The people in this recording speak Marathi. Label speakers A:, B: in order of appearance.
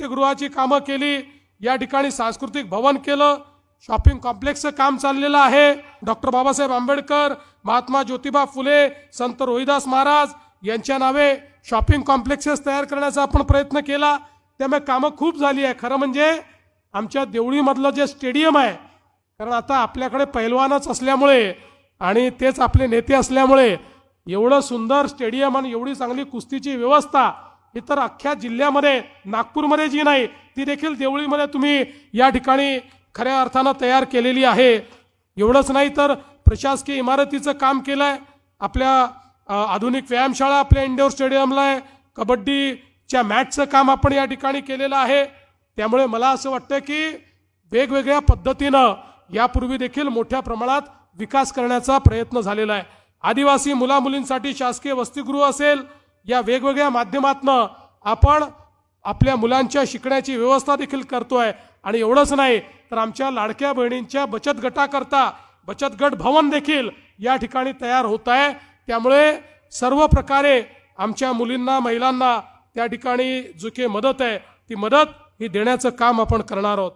A: वसतिगृहाची कामं केली, या ठिकाणी सांस्कृतिक भवन केलं, शॉपिंग कॉम्प्लेक्सचं काम चाललेलं आहे, डॉक्टर बाबासाहेब आंबेडकर, महात्मा ज्योतिबा फुले, संत रोहिदास महाराज यांच्या नावे शॉपिंग कॉम्प्लेक्सेस तयार करण्याचा आपण प्रयत्न केला, त्यामुळे कामं खूप झाली आहे। खरं म्हणजे आमच्या देवळीमधलं जे स्टेडियम आहे, कारण आता आपल्याकडे पैलवानच असल्यामुळे आणि तेच आपले नेते असल्यामुळे एवढं सुंदर स्टेडियम आणि एवढी चांगली कुस्तीची व्यवस्था इतर अख्ख्या जिल्ह्यामध्ये, नागपूरमध्ये जी नाही ती देखील देवळीमध्ये तुम्ही या ठिकाणी खऱ्या अर्थानं तयार केलेली आहे। एवढंच नाही तर प्रशासकीय इमारतीचं काम केलं आहे, आपल्या आधुनिक व्यायामशाळा आपल्या इंडोर स्टेडियमला आहे, कबड्डीच्या मॅचचं काम आपण या ठिकाणी केलेलं आहे। त्यामुळे मला असं वाटतं की वेगवेगळ्या पद्धतीनं यापूर्वी देखील मोठ्या प्रमाणात विकास करण्याचा प्रयत्न झालेला आहे। आदिवासी मुलामुलींसाठी शासकीय वसतिगृह असेल, या वेगवेगळ्या माध्यमातनं आपण आपल्या मुलांच्या शिकण्याची व्यवस्था देखील करतोय। आणि एवढंच नाही तर आमच्या लाडक्या बहिणींच्या बचत गटाकरता बचत गट भवन देखील या ठिकाणी तयार होत आहे। त्यामुळे सर्व प्रकारे आमच्या मुलींना, महिलांना त्या ठिकाणी जो काही मदत आहे ती मदत ही देण्याचं काम आपण करणार आहोत।